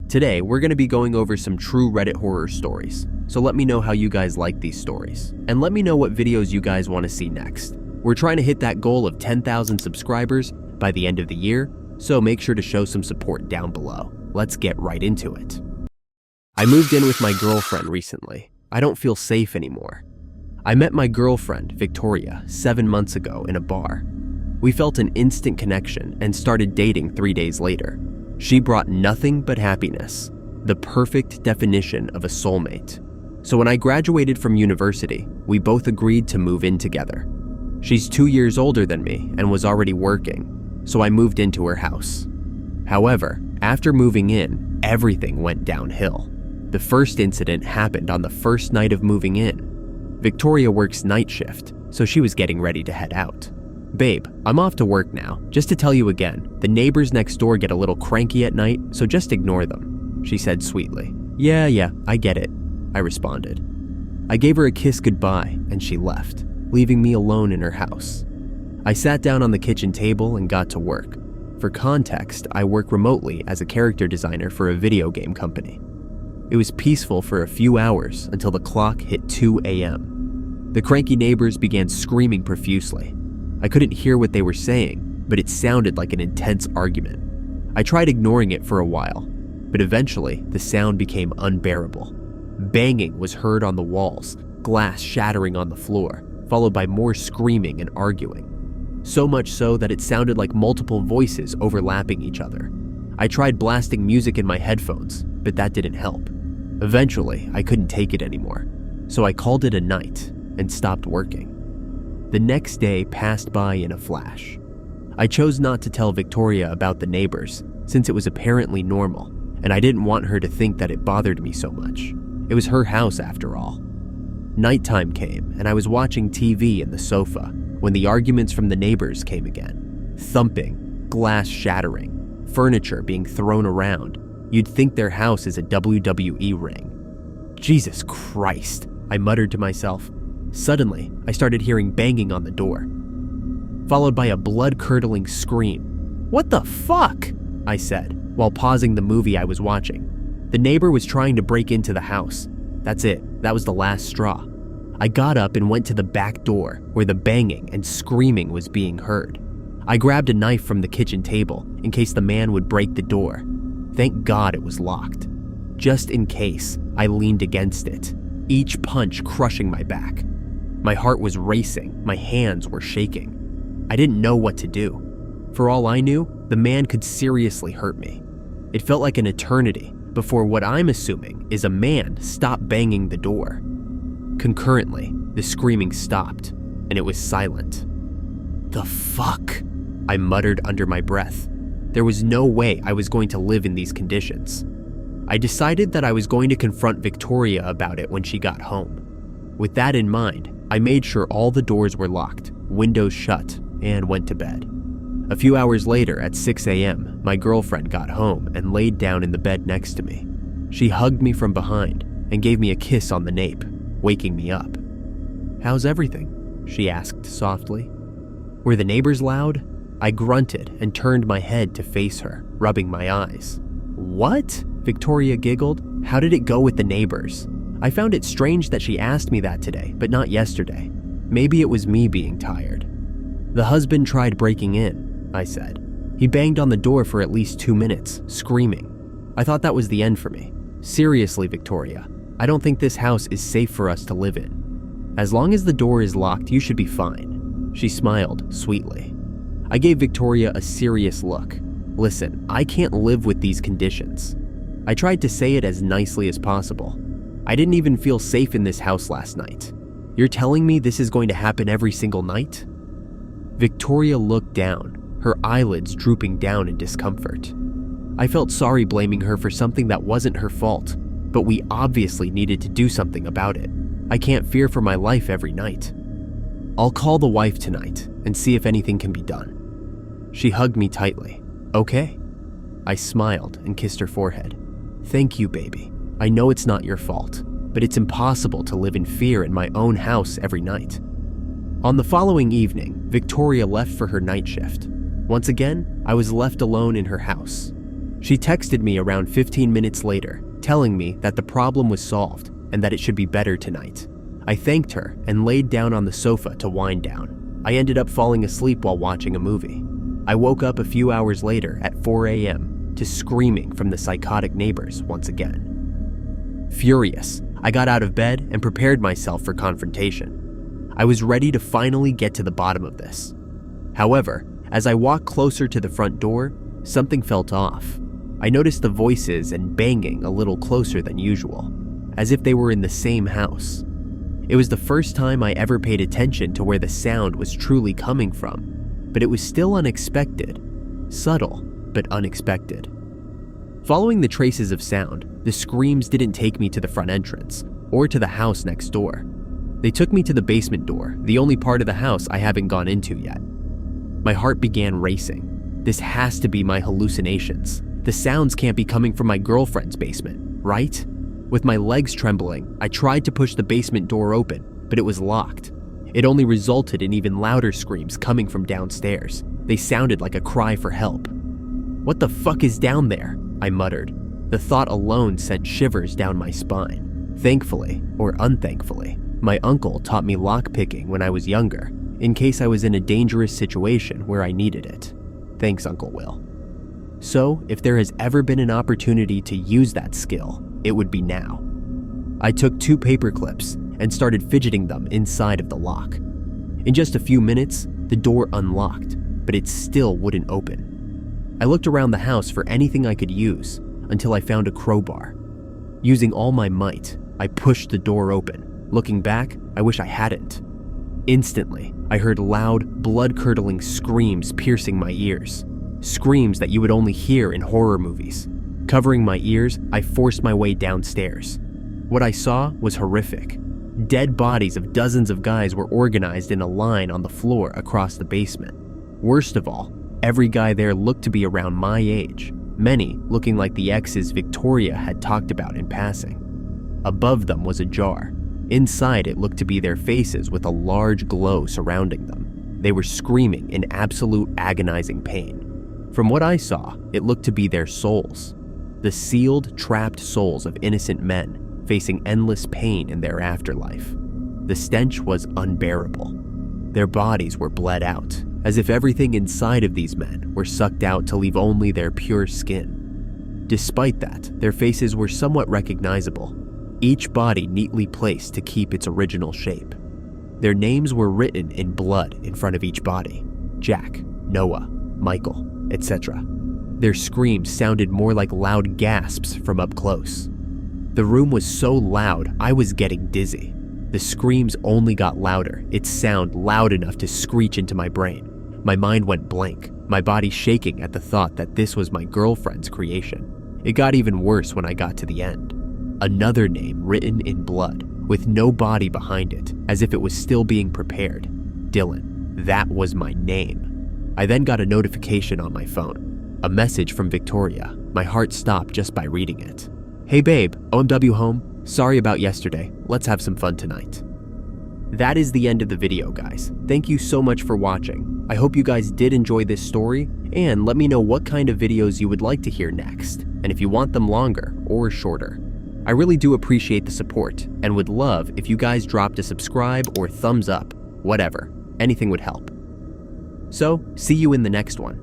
Today, we're going to be going over some true Reddit horror stories, so let me know how you guys like these stories, and let me know what videos you guys want to see next. We're trying to hit that goal of 10,000 subscribers by the end of the year, so make sure to show some support down below. Let's get right into it. I moved in with my girlfriend recently. I don't feel safe anymore. I met my girlfriend, Victoria, 7 months ago in a bar. We felt an instant connection and started dating 3 days later. She brought nothing but happiness, the perfect definition of a soulmate. So when I graduated from university, we both agreed to move in together. She's 2 years older than me and was already working, so I moved into her house. However, after moving in, everything went downhill. The first incident happened on the first night of moving in. Victoria works night shift, so she was getting ready to head out. "Babe, I'm off to work now. Just to tell you again, the neighbors next door get a little cranky at night, so just ignore them," she said sweetly. Yeah, I get it," I responded. I gave her a kiss goodbye, and she left, leaving me alone in her house. I sat down on the kitchen table and got to work. For context, I work remotely as a character designer for a video game company. It was peaceful for a few hours until the clock hit 2 a.m. The cranky neighbors began screaming profusely. I couldn't hear what they were saying, but it sounded like an intense argument. I tried ignoring it for a while, but eventually the sound became unbearable. Banging was heard on the walls, glass shattering on the floor, followed by more screaming and arguing. So much so that it sounded like multiple voices overlapping each other. I tried blasting music in my headphones, but that didn't help. Eventually, I couldn't take it anymore, so I called it a night and stopped working. The next day passed by in a flash. I chose not to tell Victoria about the neighbors, since it was apparently normal, and I didn't want her to think that it bothered me so much. It was her house after all. Nighttime came, and I was watching TV in the sofa when the arguments from the neighbors came again. Thumping, glass shattering, furniture being thrown around. You'd think their house is a WWE ring. Jesus Christ, I muttered to myself. Suddenly, I started hearing banging on the door, followed by a blood-curdling scream. "What the fuck?" I said, while pausing the movie I was watching. The neighbor was trying to break into the house. That's it, that was the last straw. I got up and went to the back door, where the banging and screaming was being heard. I grabbed a knife from the kitchen table, in case the man would break the door. Thank God it was locked. Just in case, I leaned against it, each punch crushing my back. My heart was racing, my hands were shaking. I didn't know what to do. For all I knew, the man could seriously hurt me. It felt like an eternity before what I'm assuming is a man stopped banging the door. Concurrently, the screaming stopped, and it was silent. "The fuck?" I muttered under my breath. There was no way I was going to live in these conditions. I decided that I was going to confront Victoria about it when she got home. With that in mind, I made sure all the doors were locked, windows shut, and went to bed. A few hours later, at 6 a.m., my girlfriend got home and laid down in the bed next to me. She hugged me from behind and gave me a kiss on the nape, waking me up. "How's everything?" she asked softly. "Were the neighbors loud?" I grunted and turned my head to face her, rubbing my eyes. "What?" Victoria giggled. "How did it go with the neighbors?" I found it strange that she asked me that today, but not yesterday. Maybe it was me being tired. "The husband tried breaking in," I said. "He banged on the door for at least 2 minutes, screaming. I thought that was the end for me. Seriously, Victoria, I don't think this house is safe for us to live in. As long as the door is locked, you should be fine." She smiled sweetly. I gave Victoria a serious look. "Listen, I can't live with these conditions." I tried to say it as nicely as possible. "I didn't even feel safe in this house last night. You're telling me this is going to happen every single night?" Victoria looked down, her eyelids drooping down in discomfort. I felt sorry blaming her for something that wasn't her fault, but we obviously needed to do something about it. I can't fear for my life every night. "I'll call the wife tonight and see if anything can be done." She hugged me tightly. "Okay." I smiled and kissed her forehead. "Thank you, baby. I know it's not your fault, but it's impossible to live in fear in my own house every night." On the following evening, Victoria left for her night shift. Once again, I was left alone in her house. She texted me around 15 minutes later, telling me that the problem was solved and that it should be better tonight. I thanked her and laid down on the sofa to wind down. I ended up falling asleep while watching a movie. I woke up a few hours later at 4 a.m. to screaming from the psychotic neighbors once again. Furious, I got out of bed and prepared myself for confrontation. I was ready to finally get to the bottom of this. However, as I walked closer to the front door, something felt off. I noticed the voices and banging a little closer than usual, as if they were in the same house. It was the first time I ever paid attention to where the sound was truly coming from, but it was still unexpected. Subtle, but unexpected. Following the traces of sound, the screams didn't take me to the front entrance or to the house next door. They took me to the basement door, the only part of the house I haven't gone into yet. My heart began racing. This has to be my hallucinations. The sounds can't be coming from my girlfriend's basement, right? With my legs trembling, I tried to push the basement door open, but it was locked. It only resulted in even louder screams coming from downstairs. They sounded like a cry for help. "What the fuck is down there?" I muttered. The thought alone sent shivers down my spine. Thankfully, or unthankfully, my uncle taught me lockpicking when I was younger, in case I was in a dangerous situation where I needed it. Thanks, Uncle Will. So, if there has ever been an opportunity to use that skill, it would be now. I took 2 paper clips and started fidgeting them inside of the lock. In just a few minutes, the door unlocked, but it still wouldn't open. I looked around the house for anything I could use until I found a crowbar. Using all my might, I pushed the door open. Looking back, I wish I hadn't. Instantly, I heard loud, blood-curdling screams piercing my ears. Screams that you would only hear in horror movies. Covering my ears, I forced my way downstairs. What I saw was horrific. Dead bodies of dozens of guys were organized in a line on the floor across the basement. Worst of all, every guy there looked to be around my age, many looking like the exes Victoria had talked about in passing. Above them was a jar. Inside it looked to be their faces with a large glow surrounding them. They were screaming in absolute agonizing pain. From what I saw, it looked to be their souls. The sealed, trapped souls of innocent men facing endless pain in their afterlife. The stench was unbearable. Their bodies were bled out, as if everything inside of these men were sucked out to leave only their pure skin. Despite that, their faces were somewhat recognizable, each body neatly placed to keep its original shape. Their names were written in blood in front of each body: Jack, Noah, Michael, etc. Their screams sounded more like loud gasps from up close. The room was so loud, I was getting dizzy. The screams only got louder, its sound loud enough to screech into my brain. My mind went blank, my body shaking at the thought that this was my girlfriend's creation. It got even worse when I got to the end. Another name written in blood, with no body behind it, as if it was still being prepared. Dylan. That was my name. I then got a notification on my phone. A message from Victoria. My heart stopped just by reading it. "Hey babe, OMW home. Sorry about yesterday. Let's have some fun tonight." That is the end of the video, guys. Thank you so much for watching. I hope you guys did enjoy this story, and let me know what kind of videos you would like to hear next, and if you want them longer or shorter. I really do appreciate the support, and would love if you guys dropped a subscribe or thumbs up, whatever. Anything would help. So, see you in the next one.